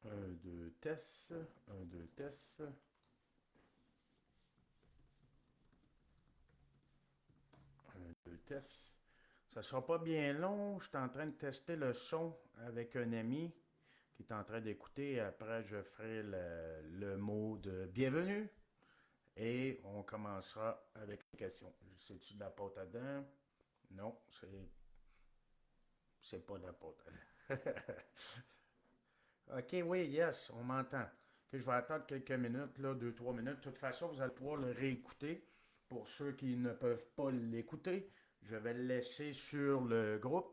Un, deux, tests. Un, deux, tests. Un, deux, tests. Ça sera pas bien long. Je suis en train de tester le son avec un ami qui est en train d'écouter. Après, je ferai le mot de bienvenue et on commencera avec les questions. C'est-tu de la pâte à dents? Non, c'est pas de la pâte à dents. OK, oui, yes, on m'entend. OK, je vais attendre quelques minutes, là, 2, 3 minutes. De toute façon, vous allez pouvoir le réécouter. Pour ceux qui ne peuvent pas l'écouter, je vais le laisser sur le groupe.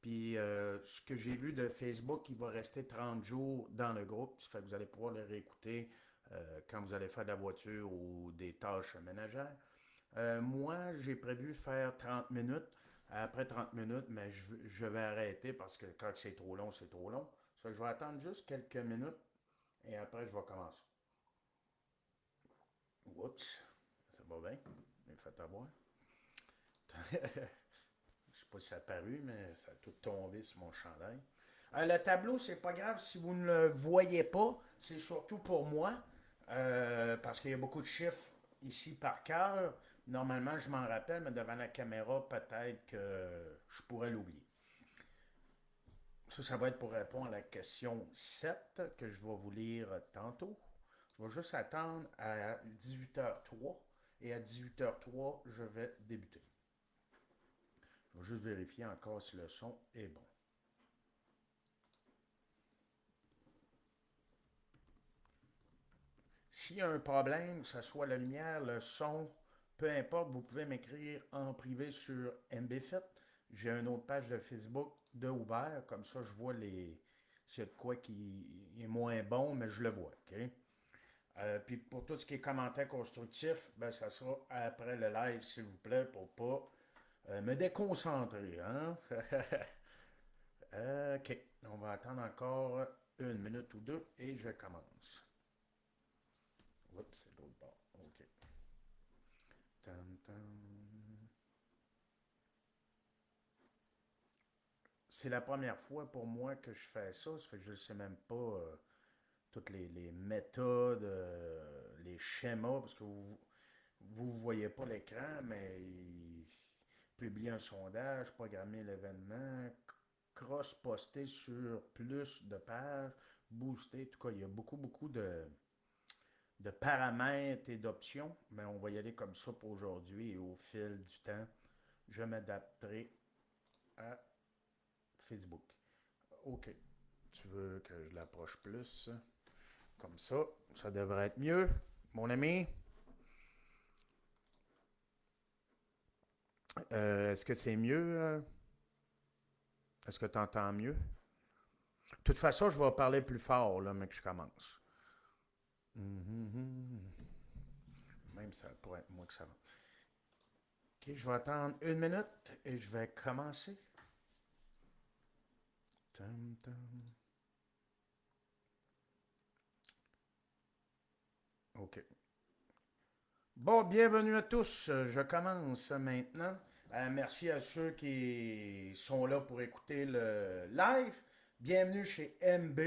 Puis, ce que j'ai vu de Facebook, il va rester 30 jours dans le groupe. Ça fait que vous allez pouvoir le réécouter quand vous allez faire de la voiture ou des tâches ménagères. Moi, j'ai prévu faire 30 minutes. Après 30 minutes, mais je vais arrêter parce que quand c'est trop long, c'est trop long. Ça fait que je vais attendre juste quelques minutes et après, je vais commencer. Oups, ça va bien. Mais faites avoir. Je sais pas si ça a paru, mais ça a tout tombé sur mon chandail. Le tableau, c'est pas grave si vous ne le voyez pas. C'est surtout pour moi. Parce qu'il y a beaucoup de chiffres ici par cœur. Normalement, je m'en rappelle, mais devant la caméra, peut-être que je pourrais l'oublier. Ça va être pour répondre à la question 7 que je vais vous lire tantôt. Je vais juste attendre à 18h03 et à 18h03, je vais débuter. Je vais juste vérifier encore si le son est bon. S'il y a un problème, que ce soit la lumière, le son, peu importe, vous pouvez m'écrire en privé sur MBFit. J'ai une autre page de Facebook de ouvert, comme ça je vois s'il y a de quoi qui est moins bon, mais je le vois. OK? Puis pour tout ce qui est commentaires constructifs, ben, ça sera après le live, s'il vous plaît, pour pas me déconcentrer. Hein? OK. On va attendre encore 1 minute ou 2 et je commence. Oups, c'est l'autre bord. OK. Tam, tam. C'est la première fois pour moi que je fais ça. Ça fait que je ne sais même pas toutes les méthodes, les schémas, parce que vous ne voyez pas l'écran, mais il publie un sondage, programmer l'événement, cross-poster sur plus de pages, booster. En tout cas, il y a beaucoup, beaucoup de paramètres et d'options, mais on va y aller comme ça pour aujourd'hui et au fil du temps, je m'adapterai à Facebook. OK. Tu veux que je l'approche plus? Comme ça devrait être mieux. Mon ami, est-ce que c'est mieux? Est-ce que tu entends mieux? De toute façon, je vais parler plus fort, là, mais que je commence. Même ça pourrait être moi que ça va. OK, je vais attendre 1 minute et je vais commencer. Tam, tam. OK. Bon, bienvenue à tous. Je commence maintenant. Merci à ceux qui sont là pour écouter le live. Bienvenue chez MB,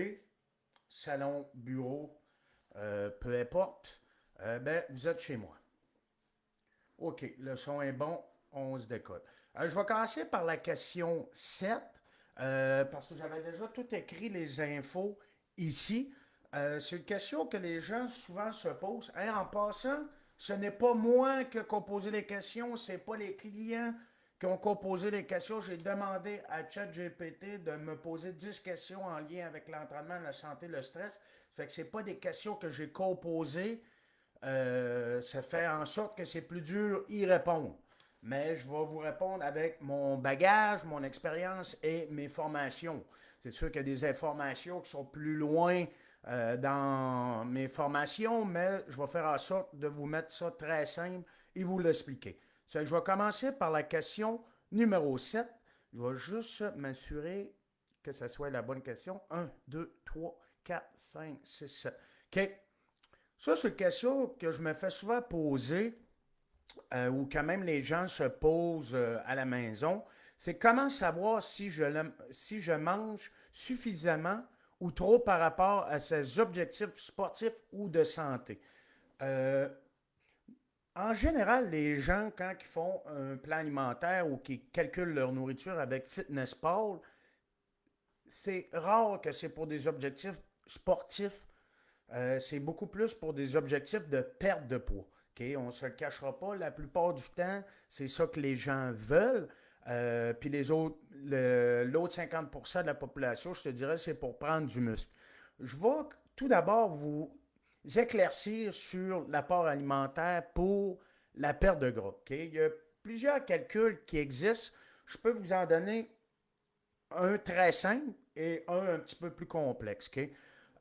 salon, bureau, peu importe. Ben, vous êtes chez moi. OK, le son est bon, on se décolle. Je vais commencer par la question 7, parce que j'avais déjà tout écrit les infos ici. C'est une question que les gens souvent se posent. Hein, en passant, ce n'est pas moi qui ai composé les questions, c'est pas les clients qui ont composé les questions. J'ai demandé à ChatGPT de me poser 10 questions en lien avec l'entraînement, la santé, le stress. Fait que c'est pas des questions que j'ai composées, ça fait en sorte que c'est plus dur y répondre. Mais je vais vous répondre avec mon bagage, mon expérience et mes formations. C'est sûr qu'il y a des informations qui sont plus loin dans mes formations, mais je vais faire en sorte de vous mettre ça très simple et vous l'expliquer. Je vais commencer par la question numéro 7. Je vais juste m'assurer que ce soit la bonne question. 1, 2, 3, 4, 5, 6, 7. OK. Ça, c'est une question que je me fais souvent poser, ou quand même les gens se posent à la maison. C'est comment savoir si je mange suffisamment ou trop par rapport à ses objectifs sportifs ou de santé. Euh, En général, les gens, quand ils font un plan alimentaire ou qu'ils calculent leur nourriture avec FitnessPal, c'est rare que c'est pour des objectifs sportifs. C'est beaucoup plus pour des objectifs de perte de poids. Okay? On ne se le cachera pas, la plupart du temps, c'est ça que les gens veulent. Puis l'autre 50% de la population, je te dirais, c'est pour prendre du muscle. Je vais tout d'abord vous éclaircir sur l'apport alimentaire pour la perte de gras. Okay? Il y a plusieurs calculs qui existent. Je peux vous en donner un très simple et un petit peu plus complexe. Okay?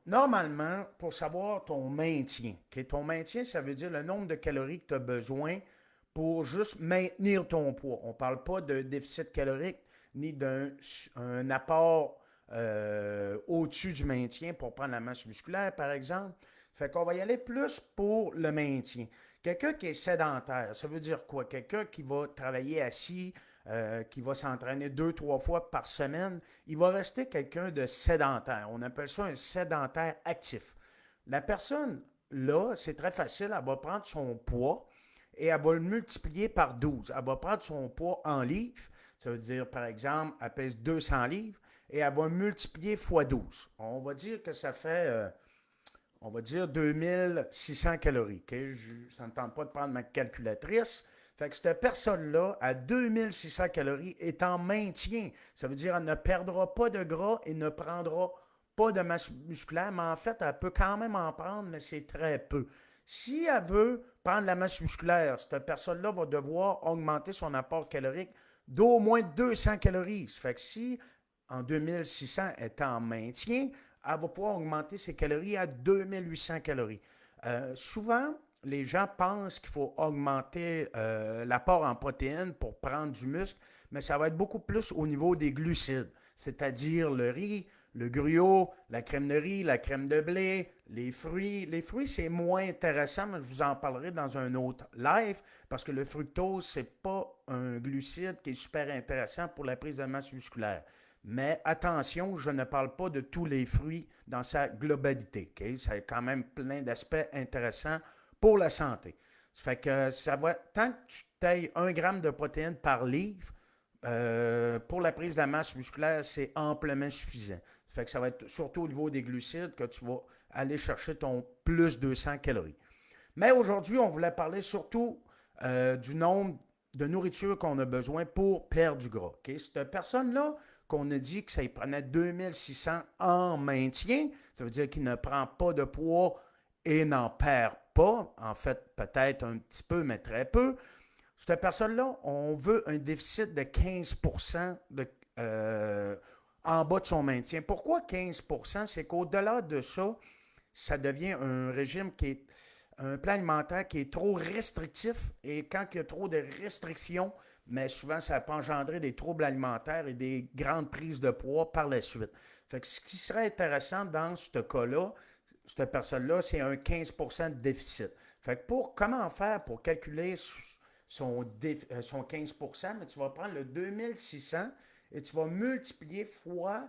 Normalement, pour savoir ton maintien, okay? Ton maintien, ça veut dire le nombre de calories que tu as besoin pour juste maintenir ton poids. On ne parle pas de déficit calorique ni d'un un apport au-dessus du maintien pour prendre la masse musculaire, par exemple. Fait qu'on va y aller plus pour le maintien. Quelqu'un qui est sédentaire, ça veut dire quoi? Quelqu'un qui va travailler assis, qui va s'entraîner 2, 3 fois par semaine, il va rester quelqu'un de sédentaire. On appelle ça un sédentaire actif. La personne, là, c'est très facile, elle va prendre son poids et elle va le multiplier par 12. Elle va prendre son poids en livres, ça veut dire, par exemple, elle pèse 200 livres, et elle va multiplier fois 12. On va dire que ça fait, on va dire 2600 calories. Okay? Ça ne tente pas de prendre ma calculatrice. Fait que cette personne-là, à 2600 calories, est en maintien. Ça veut dire qu'elle ne perdra pas de gras et ne prendra pas de masse musculaire, mais en fait, elle peut quand même en prendre, mais c'est très peu. Si elle veut prendre la masse musculaire, cette personne-là va devoir augmenter son apport calorique d'au moins 200 calories. Ça fait que si en 2600 est en maintien, elle va pouvoir augmenter ses calories à 2800 calories. Souvent, les gens pensent qu'il faut augmenter l'apport en protéines pour prendre du muscle, mais ça va être beaucoup plus au niveau des glucides, c'est-à-dire le riz, le gruau, la crème de riz, la crème de blé, les fruits. Les fruits, c'est moins intéressant, mais je vous en parlerai dans un autre live, parce que le fructose, c'est pas un glucide qui est super intéressant pour la prise de masse musculaire. Mais attention, je ne parle pas de tous les fruits dans sa globalité. Okay? Ça a quand même plein d'aspects intéressants pour la santé. Ça fait que ça va, tant que tu tailles 1 gramme de protéines par livre, pour la prise de la masse musculaire, c'est amplement suffisant. Ça fait que ça va être surtout au niveau des glucides que tu vas aller chercher ton plus 200 calories. Mais aujourd'hui, on voulait parler surtout du nombre de nourriture qu'on a besoin pour perdre du gras. Okay? Cette personne-là, qu'on a dit que ça y prenait 2600 en maintien, ça veut dire qu'il ne prend pas de poids et n'en perd pas. En fait, peut-être un petit peu, mais très peu. Cette personne-là, on veut un déficit de 15% en bas de son maintien. Pourquoi 15%? C'est qu'au-delà de ça, ça devient un régime qui est un plan alimentaire qui est trop restrictif et quand il y a trop de restrictions, mais souvent ça peut engendrer des troubles alimentaires et des grandes prises de poids par la suite. Fait que ce qui serait intéressant dans ce cas-là, cette personne-là, c'est un 15% de déficit. Fait que comment faire pour calculer son 15%, mais tu vas prendre le 2600 et tu vas multiplier fois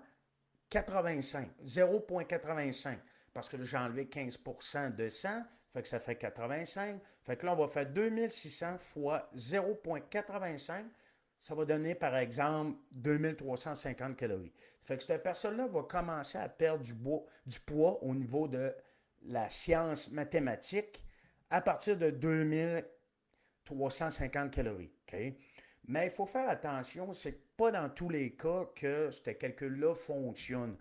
85, 0,85. Parce que j'ai enlevé 15% de 100, fait que ça fait 85. Fait que là, on va faire 2600 fois 0,85. Ça va donner, par exemple, 2350 calories. Fait que cette personne-là va commencer à perdre du poids au niveau de la science mathématique à partir de 2350 calories. Okay? Mais il faut faire attention, c'est pas dans tous les cas que ce calcul-là fonctionne.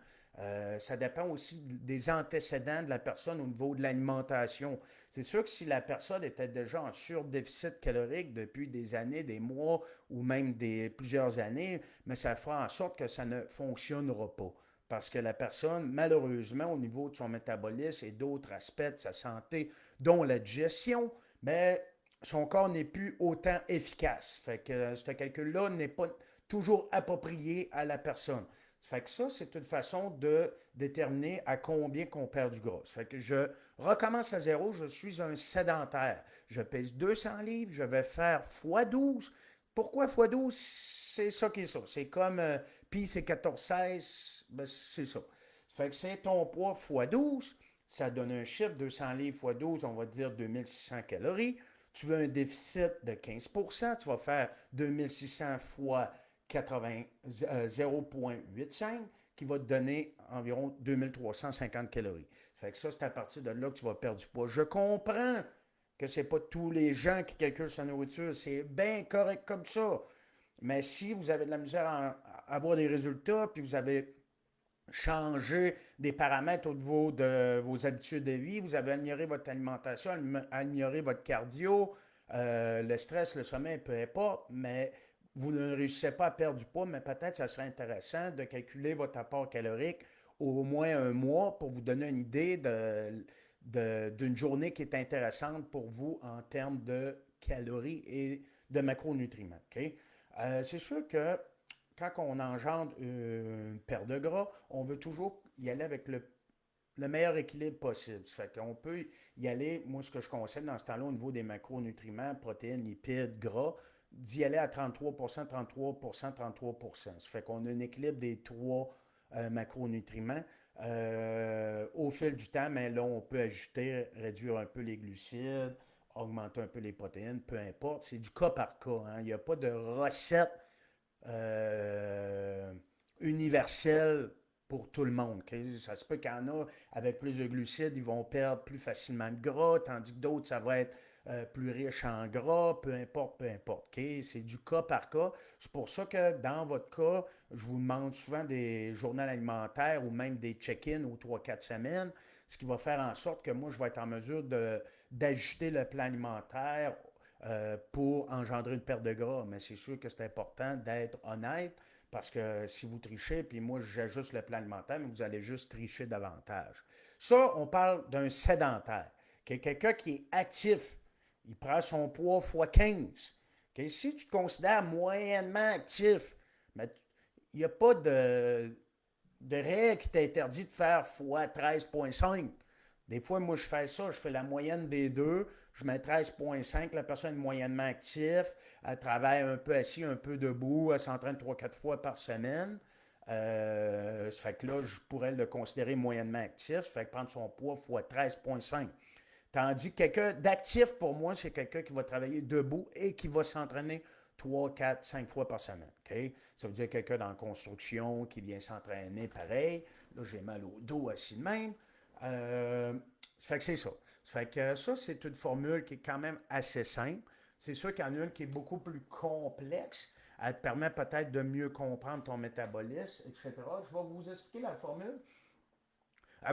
Ça dépend aussi des antécédents de la personne au niveau de l'alimentation. C'est sûr que si la personne était déjà en surdéficit calorique depuis des années, des mois ou même plusieurs années, mais ça fera en sorte que ça ne fonctionnera pas. Parce que la personne, malheureusement, au niveau de son métabolisme et d'autres aspects de sa santé, dont la digestion, mais son corps n'est plus autant efficace. Fait que ce calcul-là n'est pas toujours approprié à la personne. Ça fait que ça, c'est une façon de déterminer à combien qu'on perd du gras. Ça fait que je recommence à zéro, je suis un sédentaire. Je pèse 200 livres, je vais faire x12. Pourquoi x12? C'est ça qui est ça. C'est comme pi c'est 14,16, ben, c'est ça. Ça fait que c'est ton poids x12, ça donne un chiffre, 200 livres fois 12, on va dire 2600 calories. Tu veux un déficit de 15%, tu vas faire 2600 fois 80, 0,85 qui va te donner environ 2350 calories. Ça fait que ça, c'est à partir de là que tu vas perdre du poids. Je comprends que ce n'est pas tous les gens qui calculent sa nourriture. C'est bien correct comme ça. Mais si vous avez de la misère à avoir des résultats, puis vous avez changé des paramètres au niveau de vos habitudes de vie, vous avez amélioré votre alimentation, amélioré votre cardio, le stress, le sommeil, peu importe, mais vous ne réussissez pas à perdre du poids, mais peut-être ça serait intéressant de calculer votre apport calorique au moins un mois pour vous donner une idée d'une journée qui est intéressante pour vous en termes de calories et de macronutriments. Okay? C'est sûr que quand on engendre une perte de gras, on veut toujours y aller avec le meilleur équilibre possible. Ça fait qu'on peut y aller, moi ce que je conseille dans ce temps-là au niveau des macronutriments, protéines, lipides, gras, d'y aller à 33%, 33%, 33%. Ça fait qu'on a un équilibre des trois macronutriments. Au fil du temps, mais là, on peut ajouter, réduire un peu les glucides, augmenter un peu les protéines, peu importe. C'est du cas par cas. Hein. Il n'y a pas de recette euh, universelle pour tout le monde. Okay? Ça se peut qu'il y en a avec plus de glucides, ils vont perdre plus facilement de gras, tandis que d'autres, ça va être plus riche en gras, peu importe, peu importe. Okay? C'est du cas par cas. C'est pour ça que dans votre cas, je vous demande souvent des journaux alimentaires ou même des check-ins aux 3-4 semaines, ce qui va faire en sorte que moi, je vais être en mesure d'ajuster le plan alimentaire pour engendrer une perte de gras. Mais c'est sûr que c'est important d'être honnête parce que si vous trichez, puis moi j'ajuste le plan alimentaire, mais vous allez juste tricher davantage. Ça, on parle d'un sédentaire. Okay? Quelqu'un qui est actif, il prend son poids x 15. Okay? Si tu te considères moyennement actif, mais il n'y a pas de règle qui t'interdit de faire x 13,5. Des fois, moi, je fais ça, je fais la moyenne des deux, je mets 13,5, la personne est moyennement active, elle travaille un peu assis, un peu debout, elle s'entraîne 3-4 fois par semaine. Ça fait que là, je pourrais le considérer moyennement actif, ça fait que prendre son poids x 13,5. Tandis que quelqu'un d'actif, pour moi, c'est quelqu'un qui va travailler debout et qui va s'entraîner 3, 4, 5 fois par semaine. Okay? Ça veut dire quelqu'un dans la construction qui vient s'entraîner pareil. Là, j'ai mal au dos assis de même. Ça fait que c'est ça. Ça fait que ça, c'est une formule qui est quand même assez simple. C'est sûr qu'il y en a une qui est beaucoup plus complexe. Elle te permet peut-être de mieux comprendre ton métabolisme, etc. Je vais vous expliquer la formule.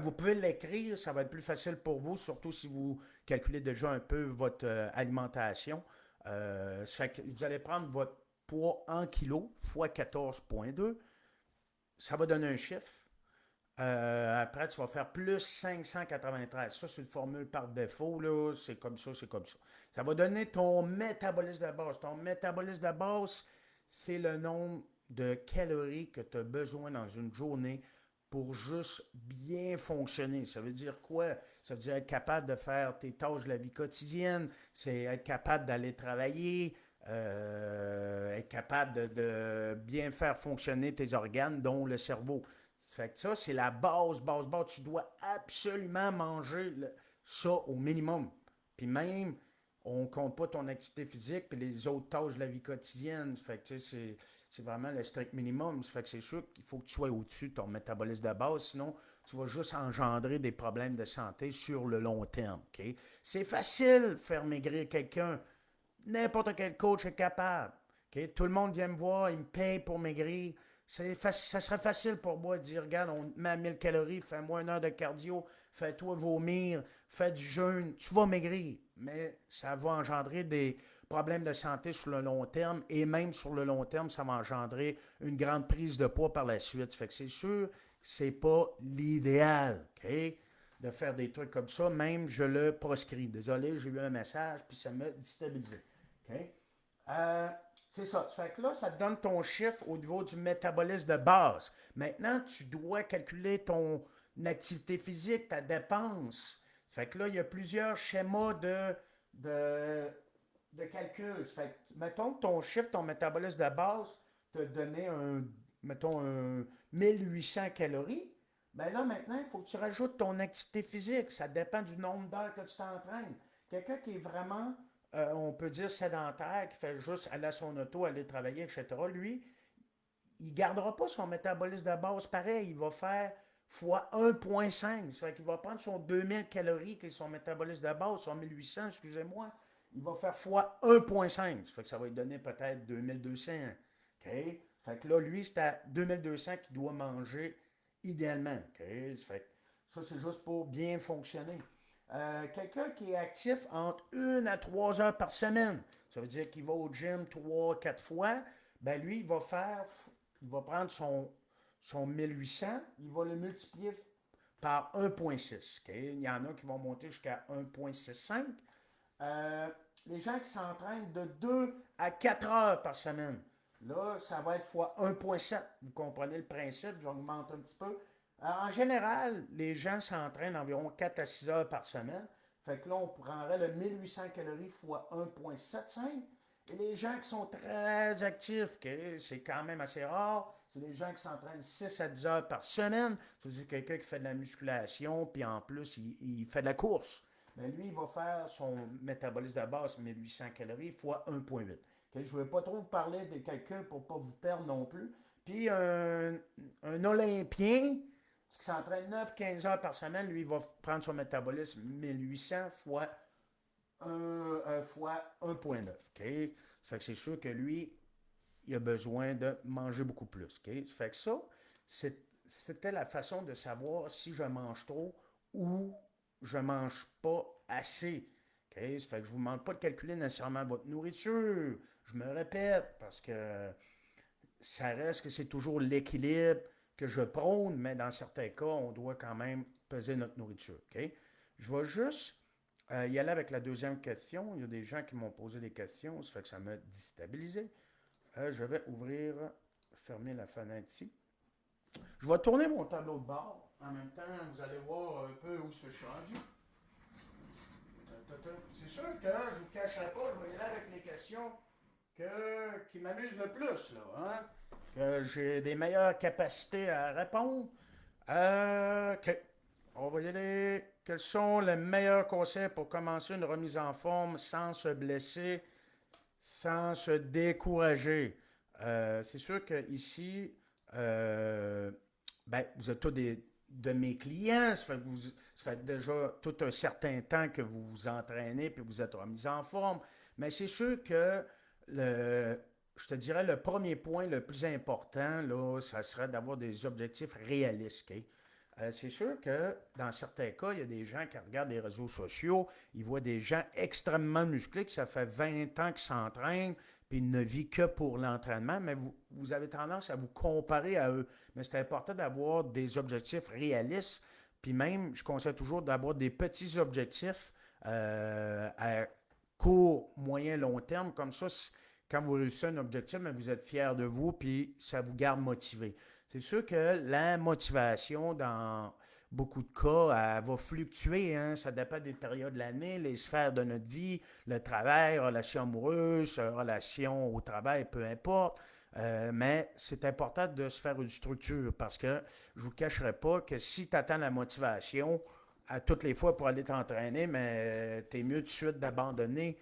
Vous pouvez l'écrire, ça va être plus facile pour vous, surtout si vous calculez déjà un peu votre alimentation. Ça fait que vous allez prendre votre poids en kilos fois 14,2. Ça va donner un chiffre. Après, tu vas faire plus 593. Ça, c'est une formule par défaut. Là. C'est comme ça, c'est comme ça. Ça va donner ton métabolisme de base. Ton métabolisme de base, c'est le nombre de calories que tu as besoin dans une journée pour juste bien fonctionner. Ça veut dire quoi? Ça veut dire être capable de faire tes tâches de la vie quotidienne, c'est être capable d'aller travailler, être capable de bien faire fonctionner tes organes, dont le cerveau. Ça fait que ça, c'est la base, base, base. Tu dois absolument manger ça au minimum. Puis même, on ne compte pas ton activité physique puis les autres tâches de la vie quotidienne. Ça fait que c'est vraiment le strict minimum. Ça fait que c'est sûr qu'il faut que tu sois au-dessus de ton métabolisme de base. Sinon, tu vas juste engendrer des problèmes de santé sur le long terme. Okay? C'est facile de faire maigrir quelqu'un. N'importe quel coach est capable. Okay? Tout le monde vient me voir, il me paye pour maigrir. Ça serait facile pour moi de dire, regarde, on met à 1000 calories, fais-moi 1 heure de cardio, fais-toi vomir, fais du jeûne, tu vas maigrir. Mais ça va engendrer des problèmes de santé sur le long terme et même sur le long terme, ça va engendrer une grande prise de poids par la suite. Fait que c'est sûr, c'est pas l'idéal, OK? De faire des trucs comme ça, même je le proscris. Désolé, j'ai eu un message, puis ça m'a déstabilisé. OK? Euh, c'est ça. Ça fait que là, ça te donne ton chiffre au niveau du métabolisme de base. Maintenant, tu dois calculer ton activité physique, ta dépense. Ça fait que là, il y a plusieurs schémas de, de calcul. Ça fait que, mettons que ton chiffre, ton métabolisme de base, te donnait mettons, 1800 calories. Ben là, maintenant, il faut que tu rajoutes ton activité physique. Ça dépend du nombre d'heures que tu t'entraînes. Quelqu'un qui est vraiment, on peut dire, sédentaire, qui fait juste aller à son auto, aller travailler, etc., lui, il ne gardera pas son métabolisme de base pareil. Il va faire fois 1,5. Ça fait qu'il va prendre son 2000 calories, qui est son métabolisme de base, son 1800, excusez-moi. Il va faire fois 1,5. Ça fait que ça va lui donner peut-être 2200. OK? Fait que là, lui, c'est à 2200 qu'il doit manger idéalement. OK? Ça fait que ça, c'est juste pour bien fonctionner. Quelqu'un qui est actif entre 1 à 3 heures par semaine, ça veut dire qu'il va au gym 3, 4 fois, ben lui, il va prendre son 1800, il va le multiplier par 1,6. Okay? Il y en a qui vont monter jusqu'à 1,65. Euh, les gens qui s'entraînent de 2 à 4 heures par semaine, là, ça va être fois 1,7. Vous comprenez le principe, j'augmente un petit peu. En général, les gens s'entraînent environ 4 à 6 heures par semaine. Fait que là, on prendrait le 1800 calories fois 1,75. Et les gens qui sont très actifs, okay, c'est quand même assez rare, c'est les gens qui s'entraînent 6 à 10 heures par semaine. C'est quelqu'un qui fait de la musculation, puis en plus, il fait de la course. Ben lui, il va faire son métabolisme de base, 1800 calories, fois 1,8. Okay, je ne vais pas trop vous parler des calculs pour ne pas vous perdre non plus. Puis un Olympien qui s'entraîne 9-15 heures par semaine, lui, il va prendre son métabolisme 1800 fois 1,9. Okay? Ça fait que c'est sûr que lui, il a besoin de manger beaucoup plus. Okay? Ça fait que ça, c'était la façon de savoir si je mange trop ou je mange pas assez. Okay? Ça fait que je ne vous demande pas de calculer nécessairement votre nourriture. Je me répète parce que ça reste que c'est toujours l'équilibre que je prône, mais dans certains cas, on doit quand même peser notre nourriture. Okay? Je vais juste y aller avec la deuxième question. Il y a des gens qui m'ont posé des questions, ça fait que ça m'a déstabilisé. Je vais fermer la fenêtre ici. Je vais tourner mon tableau de bord. En même temps, vous allez voir un peu où je suis rendu. C'est sûr que je ne vous cacherai pas, je vais y aller avec les questions qui m'amusent le plus, là, hein? Que j'ai des meilleures capacités à répondre. OK. On va y aller. Quels sont les meilleurs conseils pour commencer une remise en forme sans se blesser, sans se décourager? C'est sûr que ici, ben, vous êtes tous de mes clients. Ça fait déjà tout un certain temps que vous vous entraînez puis vous êtes remis en forme. Mais c'est sûr que je te dirais le premier point le plus important, là, ça serait d'avoir des objectifs réalistes. Okay? C'est sûr que dans certains cas, il y a des gens qui regardent les réseaux sociaux, ils voient des gens extrêmement musclés, qui ça fait 20 ans qu'ils s'entraînent, puis ils ne vivent que pour l'entraînement, mais vous avez tendance à vous comparer à eux. Mais c'est important d'avoir des objectifs réalistes, puis même, je conseille toujours d'avoir des petits objectifs à court, moyen, long terme. Comme ça, quand vous réussissez un objectif, mais vous êtes fier de vous, puis ça vous garde motivé. C'est sûr que la motivation, dans beaucoup de cas, elle va fluctuer. Hein? Ça dépend des périodes de l'année, les sphères de notre vie, le travail, relations amoureuses, relations au travail, peu importe. Mais c'est important de se faire une structure parce que je ne vous cacherai pas que si tu attends la motivation à toutes les fois pour aller t'entraîner, mais tu es mieux tout de suite d'abandonner.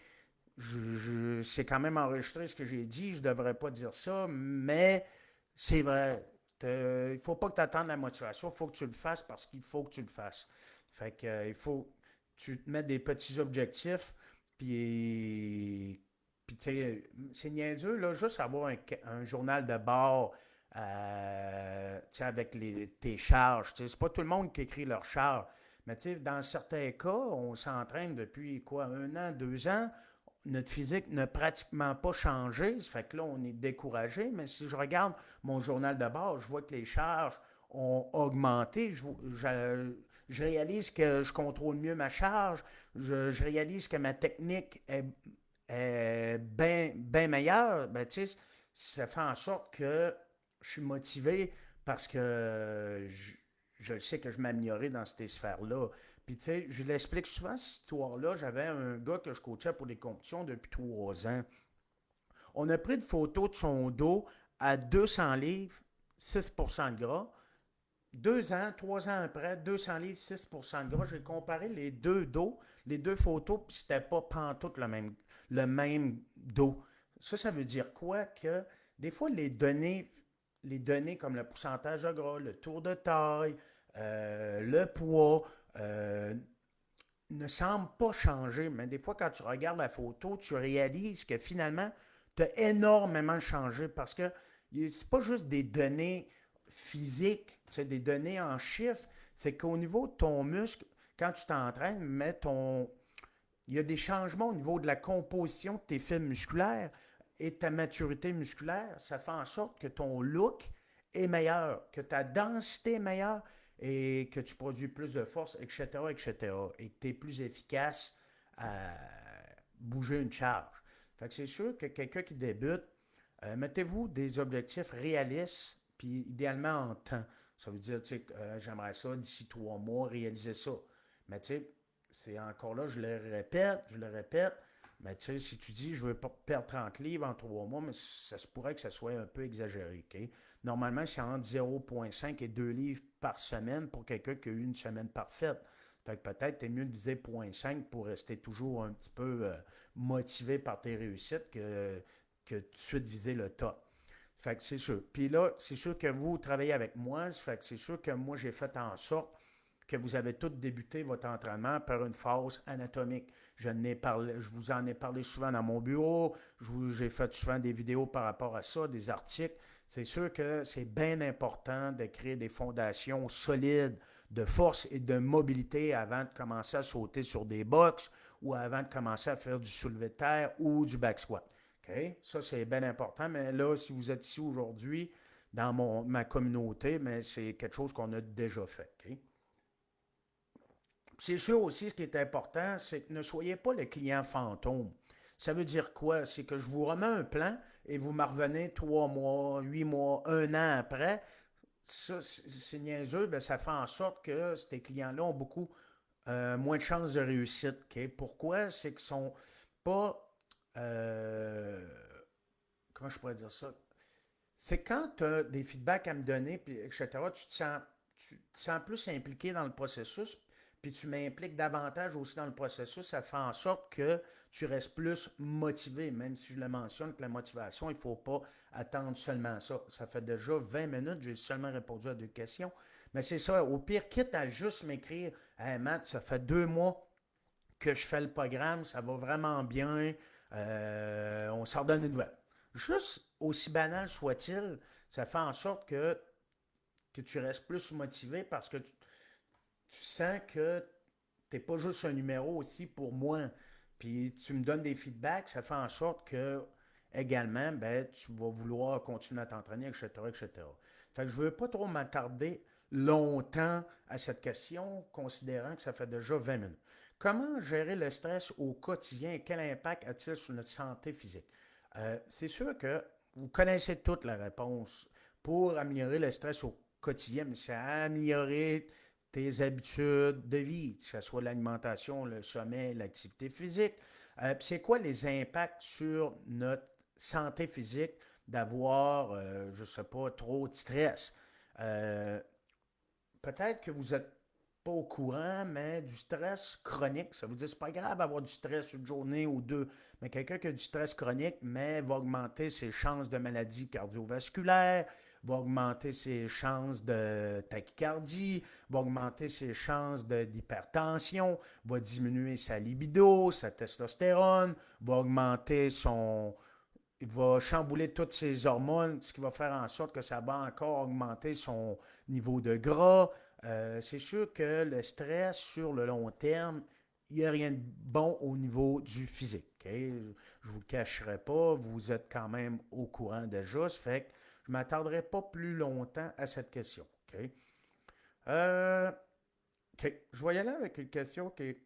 C'est quand même enregistré ce que j'ai dit, je ne devrais pas dire ça, mais c'est vrai. Il ne faut pas que tu attendes la motivation, il faut que tu le fasses parce qu'il faut que tu le fasses. Fait que, il faut que tu te mettes des petits objectifs, puis tu sais, c'est niaiseux, là, juste avoir un journal de bord avec tes charges. C'est pas tout le monde qui écrit leurs charges. Mais dans certains cas, on s'entraîne depuis quoi, 1 an, 2 ans, notre physique n'a pratiquement pas changé. Ça fait que là, on est découragé. Mais si je regarde mon journal de bord, je vois que les charges ont augmenté. Je réalise que je contrôle mieux ma charge. Je réalise que ma technique est bien ben meilleure, ben, tu sais, ça fait en sorte que je suis motivé parce que je sais que je m'améliorer dans ces sphères-là. Puis, tu sais, je l'explique souvent, cette histoire-là. J'avais un gars que je coachais pour des compétitions depuis 3 ans. On a pris une photo de son dos à 200 livres, 6% de gras. 2 ans, 3 ans après, 200 livres, 6% de gras. J'ai comparé les deux dos, les deux photos, puis c'était pas pantoute le même dos. Ça veut dire quoi? Que des fois, les données comme le pourcentage de gras, le tour de taille, le poids, ne semblent pas changer. Mais des fois, quand tu regardes la photo, tu réalises que finalement, tu as énormément changé parce que c'est pas juste des données physiques, des données en chiffres, c'est qu'au niveau de ton muscle, quand tu t'entraînes, il y a des changements au niveau de la composition de tes fibres musculaires et ta maturité musculaire. Ça fait en sorte que ton look est meilleur, que ta densité est meilleure et que tu produis plus de force, etc., etc. Et que tu es plus efficace à bouger une charge. Fait que c'est sûr que quelqu'un qui débute, mettez-vous des objectifs réalistes, puis idéalement en temps. Ça veut dire, tu sais, j'aimerais ça d'ici 3 mois, réaliser ça. Mais tu sais, c'est encore là, je le répète, mais tu sais, si tu dis je veux perdre 30 livres en 3 mois, mais ça se pourrait que ça soit un peu exagéré. OK? Normalement, c'est entre 0,5 et 2 livres par semaine pour quelqu'un qui a eu une semaine parfaite. Fait que peut-être es mieux de viser 0,5 pour rester toujours un petit peu motivé par tes réussites que tout de suite viser le top. Fait que c'est sûr. Puis là, c'est sûr que vous travaillez avec moi. Fait que c'est sûr que moi, j'ai fait en sorte que vous avez tous débuté votre entraînement par une phase anatomique. Je vous en ai parlé souvent dans mon bureau. J'ai fait souvent des vidéos par rapport à ça, des articles. C'est sûr que c'est bien important de créer des fondations solides de force et de mobilité avant de commencer à sauter sur des box ou avant de commencer à faire du soulevé de terre ou du back squat. OK? Ça, c'est bien important. Mais là, si vous êtes ici aujourd'hui dans ma communauté, mais c'est quelque chose qu'on a déjà fait. OK? C'est sûr aussi, ce qui est important, c'est que ne soyez pas le client fantôme. Ça veut dire quoi? C'est que je vous remets un plan et vous me revenez 3 mois, 8 mois, un an après. Ça, c'est niaiseux, ben, ça fait en sorte que ces clients-là ont beaucoup moins de chances de réussite. OK? Pourquoi? C'est qu'ils sont pas. euh, comment je pourrais dire ça? C'est quand tu as des feedbacks à me donner, puis etc., tu te sens plus impliqué dans le processus, puis tu m'impliques davantage aussi dans le processus, ça fait en sorte que tu restes plus motivé, même si je le mentionne que la motivation, il ne faut pas attendre seulement ça. Ça fait déjà 20 minutes, j'ai seulement répondu à 2 questions. Mais c'est ça, au pire, quitte à juste m'écrire Hey Matt, ça fait 2 mois que je fais le programme, ça va vraiment bien, on s'en donne une nouvelle. Juste aussi banal soit-il, ça fait en sorte que tu restes plus motivé parce que tu sens que tu n'es pas juste un numéro aussi pour moi. Puis tu me donnes des feedbacks, ça fait en sorte que également, ben, tu vas vouloir continuer à t'entraîner, etc., etc. Fait que je ne veux pas trop m'attarder longtemps à cette question, considérant que ça fait déjà 20 minutes. Comment gérer le stress au quotidien et quel impact a-t-il sur notre santé physique? C'est sûr que vous connaissez toute la réponse. Pour améliorer le stress au quotidien, c'est améliorer tes habitudes de vie, que ce soit l'alimentation, le sommeil, l'activité physique. C'est quoi les impacts sur notre santé physique d'avoir, je ne sais pas, trop de stress? Euh, Peut-être que vous n'êtes pas au courant, mais du stress chronique, ça vous dit c'est pas grave d'avoir du stress une journée ou deux, mais quelqu'un qui a du stress chronique, mais va augmenter ses chances de maladies cardiovasculaires, va augmenter ses chances de tachycardie, va augmenter ses chances d'hypertension, va diminuer sa libido, sa testostérone, va augmenter son, il va chambouler toutes ses hormones, ce qui va faire en sorte que ça va encore augmenter son niveau de gras. C'est sûr que le stress sur le long terme, il n'y a rien de bon au niveau du physique. Okay? Je ne vous le cacherai pas, vous êtes quand même au courant déjà, ça fait que je ne m'attarderai pas plus longtemps à cette question. Okay? Euh, OK. Je vais y aller avec une question qui est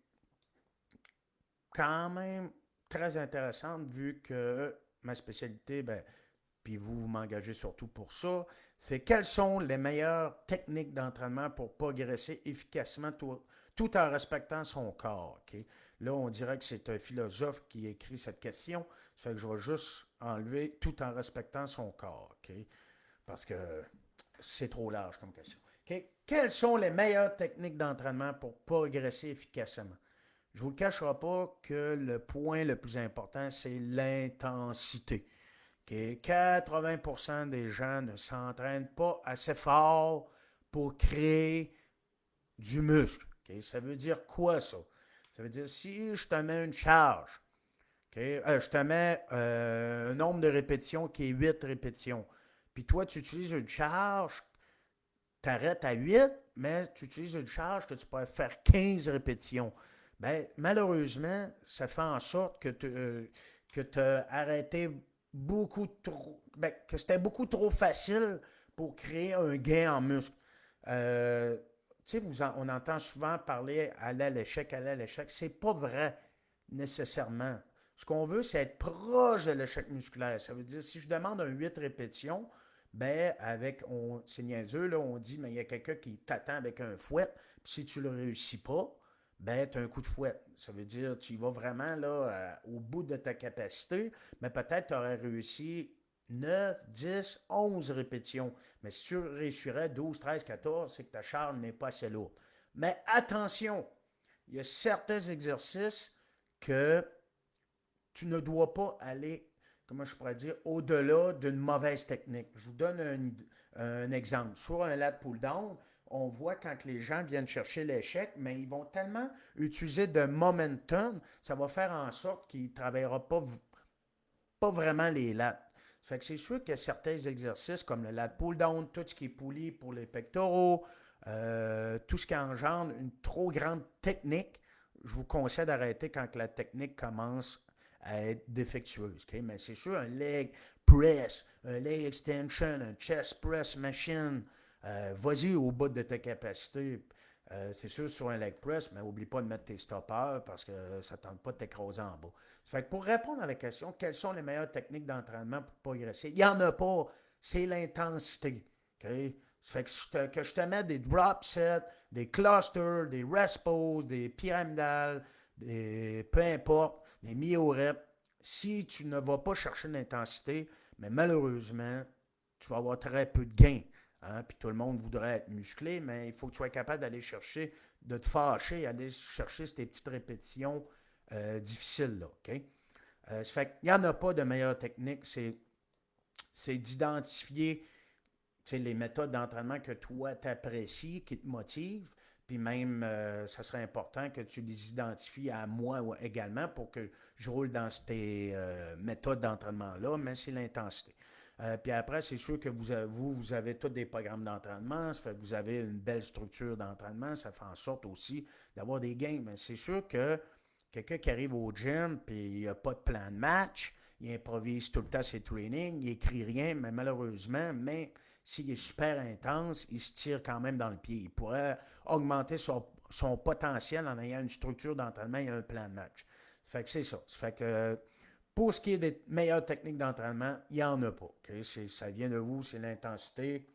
quand même très intéressante vu que ma spécialité, ben, puis vous m'engagez surtout pour ça, c'est quelles sont les meilleures techniques d'entraînement pour progresser efficacement tout en respectant son corps. OK? Là, on dirait que c'est un philosophe qui écrit cette question. Ça fait que je vais juste enlever tout en respectant son corps. OK? Parce que c'est trop large comme question. OK? Quelles sont les meilleures techniques d'entraînement pour progresser efficacement? Je ne vous le cacherai pas que le point le plus important, c'est l'intensité. Okay? 80% des gens ne s'entraînent pas assez fort pour créer du muscle. Okay? Ça veut dire quoi ça? Ça veut dire si je te mets une charge, okay? Je te mets un nombre de répétitions qui est 8 répétitions, puis toi tu utilises une charge, tu arrêtes à 8, mais tu utilises une charge que tu pourrais faire 15 répétitions. Ben, malheureusement, ça fait en sorte que tu as arrêté beaucoup trop. Ben, que c'était beaucoup trop facile pour créer un gain en muscle. Euh, tu sais, on entend souvent parler aller à l'échec, aller à l'échec. C'est pas vrai nécessairement. Ce qu'on veut, c'est être proche de l'échec musculaire. Ça veut dire, si je demande un 8 répétitions, ben, c'est niaiseux, là, on dit, mais il y a quelqu'un qui t'attend avec un fouet, puis si tu ne le réussis pas, ben, tu as un coup de fouet. Ça veut dire, tu y vas vraiment là, au bout de ta capacité, mais peut-être tu aurais réussi 9, 10, 11 répétitions. Mais si tu réussirais 12, 13, 14, c'est que ta charge n'est pas assez lourde. Mais attention, il y a certains exercices que tu ne dois pas aller, comment je pourrais dire, au-delà d'une mauvaise technique. Je vous donne un exemple. Sur un lat pull-down, on voit quand les gens viennent chercher l'échec, mais ils vont tellement utiliser de momentum, ça va faire en sorte qu'ils ne travailleront pas vraiment les lats. Fait que c'est sûr qu'il y a certains exercices comme le lat pull-down, tout ce qui est poulie pour les pectoraux, tout ce qui engendre une trop grande technique, je vous conseille d'arrêter quand la technique commence à être défectueuse. Okay? Mais c'est sûr, un leg press, un leg extension, un chest press machine, vas-y au bout de ta capacité. C'est sûr sur un leg press, mais n'oublie pas de mettre tes stoppers parce que ça ne tente pas de t'écraser en bas. Fait que pour répondre à la question, quelles sont les meilleures techniques d'entraînement pour progresser? Il n'y en a pas. C'est l'intensité. Okay? Fait que je te mets des drop sets, des clusters, des rest poses, des pyramidales, peu importe, des myo-reps. Si tu ne vas pas chercher l'intensité, mais malheureusement, tu vas avoir très peu de gains. Hein? Puis tout le monde voudrait être musclé, mais il faut que tu sois capable d'aller chercher, de te fâcher, aller chercher ces petites répétitions difficiles. Là, OK? Ça fait qu'il n'y en a pas de meilleure technique. C'est d'identifier les méthodes d'entraînement que toi t'apprécies, qui te motivent. Puis même, ça serait important que tu les identifies à moi également pour que je roule dans ces méthodes d'entraînement-là, mais c'est l'intensité. Puis après, c'est sûr que vous avez tous des programmes d'entraînement, ça fait que vous avez une belle structure d'entraînement, ça fait en sorte aussi d'avoir des gains. Mais c'est sûr que quelqu'un qui arrive au gym, puis il n'a pas de plan de match, il improvise tout le temps ses trainings, il écrit rien, mais malheureusement, mais s'il est super intense, il se tire quand même dans le pied. Il pourrait augmenter son potentiel en ayant une structure d'entraînement et un plan de match. Fait que c'est ça. Fait que pour ce qui est des meilleures techniques d'entraînement, il n'y en a pas. Okay? Ça vient de vous, c'est l'intensité.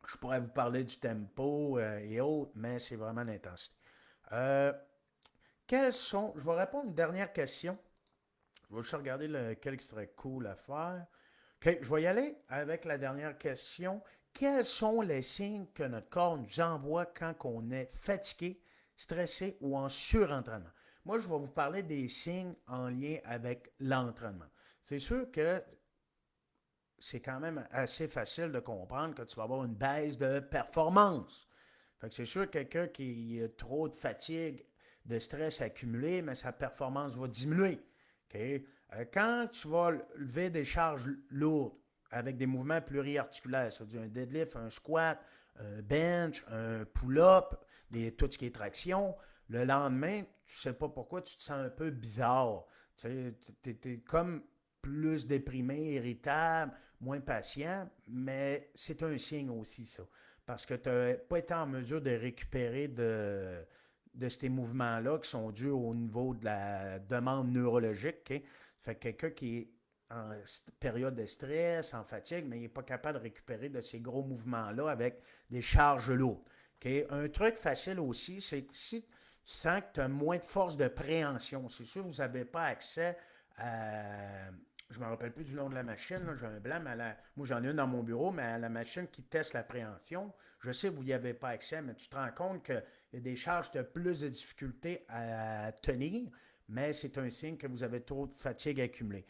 Je pourrais vous parler du tempo et autres, mais c'est vraiment l'intensité. Euh, je vais répondre à une dernière question. Je vais juste regarder lequel qui serait cool à faire. OK, je vais y aller avec la dernière question. Quels sont les signes que notre corps nous envoie quand on est fatigué, stressé ou en surentraînement? Moi, je vais vous parler des signes en lien avec l'entraînement. C'est sûr que c'est quand même assez facile de comprendre que tu vas avoir une baisse de performance. Fait que c'est sûr que quelqu'un qui a trop de fatigue, de stress accumulé, mais sa performance va diminuer. Okay? Quand tu vas lever des charges lourdes avec des mouvements pluriarticulaires, c'est-à-dire un deadlift, un squat, un bench, un pull-up, tout ce qui est traction, le lendemain, tu ne sais pas pourquoi, tu te sens un peu bizarre. Tu es comme plus déprimé, irritable, moins patient, mais c'est un signe aussi, ça. Parce que tu n'as pas été en mesure de récupérer de ces mouvements-là qui sont dus au niveau de la demande neurologique. Okay? Fait que quelqu'un qui est en période de stress, en fatigue, mais il n'est pas capable de récupérer de ces gros mouvements-là avec des charges lourdes. Okay? Un truc facile aussi, c'est que si tu sens que tu as moins de force de préhension, c'est sûr que vous n'avez pas accès à, je ne me rappelle plus du nom de la machine, j'ai un blanc, mais moi j'en ai une dans mon bureau, mais à la machine qui teste la préhension, je sais que vous n'y avez pas accès, mais tu te rends compte qu'il y a des charges de plus de difficultés à tenir, mais c'est un signe que vous avez trop de fatigue accumulée.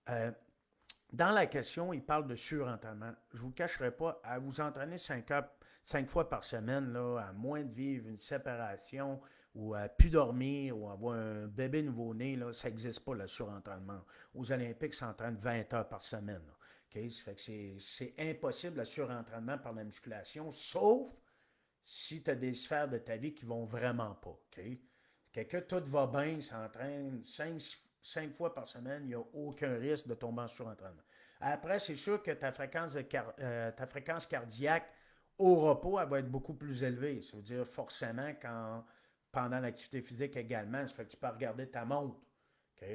Euh, Dans la question, il parle de surentraînement. Je ne vous cacherai pas, à vous entraîner 5 fois par semaine, là, à moins de vivre une séparation ou à plus dormir ou avoir un bébé nouveau-né, là, ça n'existe pas le surentraînement. Aux Olympiques, ça entraîne 20 heures par semaine. Là. Okay? Ça fait que c'est impossible le surentraînement par la musculation, sauf si tu as des sphères de ta vie qui vont vraiment pas. Okay? Quelqu'un, tout va bien, s'entraîne 5 fois par semaine, il n'y a aucun risque de tomber en surentraînement. Après, c'est sûr que ta fréquence cardiaque au repos, elle va être beaucoup plus élevée. Ça veut dire forcément pendant l'activité physique également, ça fait que tu peux regarder ta montre. OK?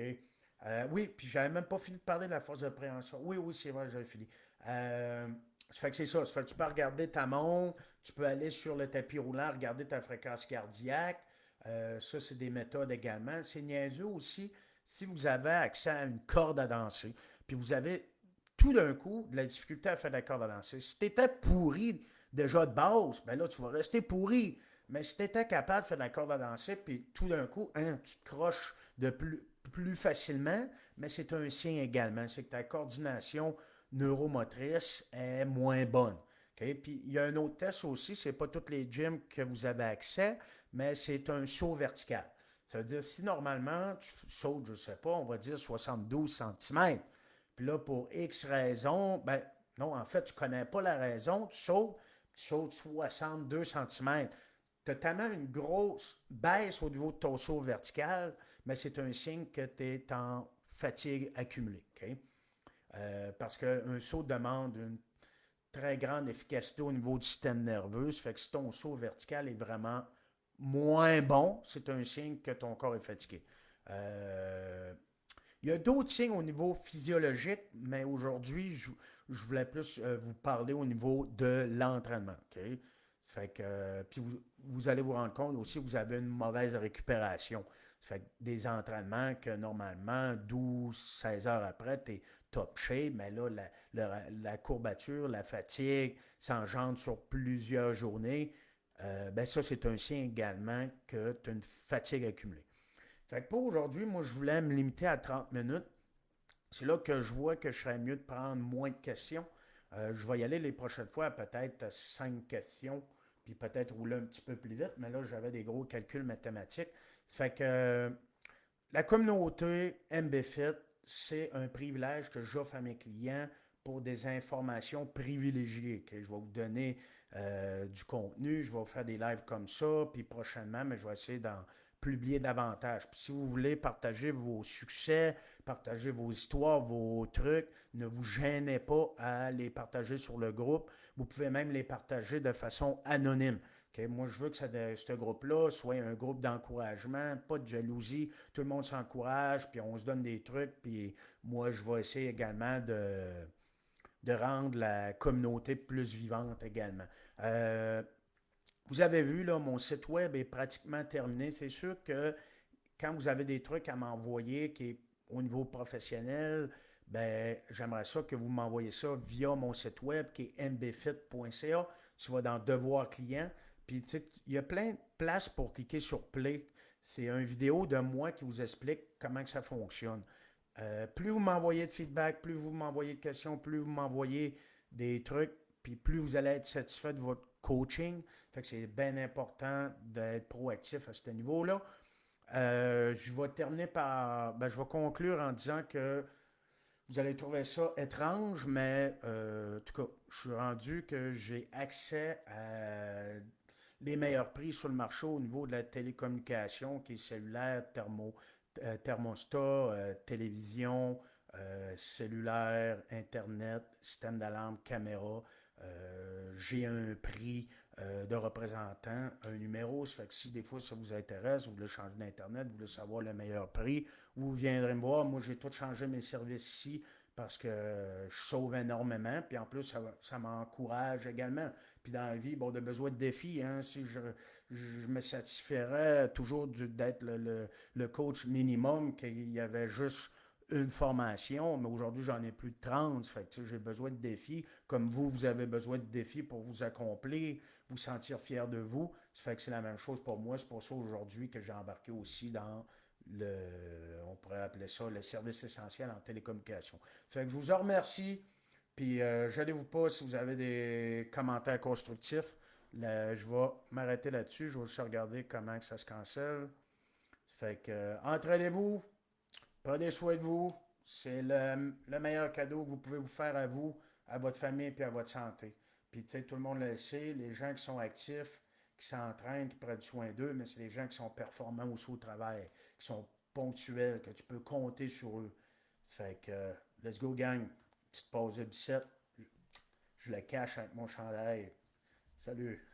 Oui, puis j'avais même pas fini de parler de la force de préhension. Oui, oui, c'est vrai, j'avais fini. Ça fait que c'est ça. Ça fait que tu peux regarder ta montre, tu peux aller sur le tapis roulant, regarder ta fréquence cardiaque. Ça, c'est des méthodes également. C'est niaiseux aussi si vous avez accès à une corde à danser, puis vous avez tout d'un coup de la difficulté à faire de la corde à danser. Si tu étais pourri déjà de base, ben là, tu vas rester pourri. Mais si tu étais capable de faire de la corde à danser, puis tout d'un coup, hein, tu te croches de plus facilement, mais c'est un signe également. C'est que ta coordination neuromotrice est moins bonne. Okay? Puis il y a un autre test aussi, c'est pas tous les gyms que vous avez accès, mais c'est un saut vertical. Ça veut dire, si normalement tu sautes, je ne sais pas, on va dire 72 cm, puis là, pour X raison, ben non, en fait, tu ne connais pas la raison, tu sautes 62 cm. Tu as tellement une grosse baisse au niveau de ton saut vertical, mais c'est un signe que tu es en fatigue accumulée. Okay? Parce qu'un saut demande une très grande efficacité au niveau du système nerveux. Ça fait que si ton saut vertical est vraiment moins bon, c'est un signe que ton corps est fatigué. Euh, il y a d'autres signes au niveau physiologique, mais aujourd'hui, je voulais plus vous parler au niveau de l'entraînement. Okay? Fait que, puis vous allez vous rendre compte aussi que vous avez une mauvaise récupération. Ça fait que des entraînements que normalement, 12-16 heures après, tu es top shape, mais là, la courbature, la fatigue s'engendre sur plusieurs journées. Ben ça, c'est un signe également que tu as une fatigue accumulée. Fait que pour aujourd'hui, moi, je voulais me limiter à 30 minutes. C'est là que je vois que je serais mieux de prendre moins de questions. Je vais y aller les prochaines fois, peut-être 5 questions, puis peut-être rouler un petit peu plus vite, mais là, j'avais des gros calculs mathématiques. Fait que la communauté MBFit, c'est un privilège que j'offre à mes clients pour des informations privilégiées. Okay? Je vais vous donner du contenu, je vais vous faire des lives comme ça, puis prochainement, mais je vais essayer d'en publier davantage. Puis si vous voulez partager vos succès, partager vos histoires, vos trucs, ne vous gênez pas à les partager sur le groupe. Vous pouvez même les partager de façon anonyme. Okay? Moi, je veux que ce groupe-là soit un groupe d'encouragement, pas de jalousie. Tout le monde s'encourage, puis on se donne des trucs. Puis moi, je vais essayer également de rendre la communauté plus vivante également. Vous avez vu, là, mon site web est pratiquement terminé. C'est sûr que quand vous avez des trucs à m'envoyer qui est au niveau professionnel, ben, j'aimerais ça que vous m'envoyez ça via mon site web qui est mbfit.ca. Tu vas dans Devoir client. Puis, tu sais, il y a plein de places pour cliquer sur Play. C'est une vidéo de moi qui vous explique comment que ça fonctionne. Plus vous m'envoyez de feedback, plus vous m'envoyez de questions, plus vous m'envoyez des trucs, puis plus vous allez être satisfait de votre coaching. Fait que c'est bien important d'être proactif à ce niveau-là. Je vais terminer par. Ben, je vais conclure en disant que vous allez trouver ça étrange, mais en tout cas, je suis rendu que j'ai accès à les meilleurs prix sur le marché au niveau de la télécommunication, qui est cellulaire, thermostat, télévision, cellulaire, Internet, système d'alarme, caméra. J'ai un prix de représentant, un numéro. Ça fait que si des fois ça vous intéresse, vous voulez changer d'Internet, vous voulez savoir le meilleur prix, vous viendrez me voir. Moi, j'ai tout changé mes services ici parce que je sauve énormément. Puis en plus, ça m'encourage également. Puis dans la vie, bon, on a besoin de défis. Hein. Si je me satisferais toujours d'être le coach minimum, qu'il y avait juste une formation, mais aujourd'hui, j'en ai plus de 30. Fait que j'ai besoin de défis. Comme vous avez besoin de défis pour vous accomplir, vous sentir fier de vous. Ça fait que c'est la même chose pour moi. C'est pour ça aujourd'hui que j'ai embarqué aussi dans on pourrait appeler ça le service essentiel en télécommunication. Fait que je vous en remercie. Puis, gênez-vous pas si vous avez des commentaires constructifs. Là, je vais m'arrêter là-dessus. Je vais juste regarder comment que ça se cancelle. Ça fait que, entraînez-vous, prenez soin de vous. C'est le meilleur cadeau que vous pouvez vous faire à vous, à votre famille et à votre santé. Puis, tu sais, tout le monde le sait, les gens qui sont actifs, qui s'entraînent, qui prennent soin d'eux, mais c'est les gens qui sont performants aussi au travail, qui sont ponctuels, que tu peux compter sur eux. Ça fait que, let's go, gang. Petite pause de bicep. Je le cache avec mon chandail. Salut.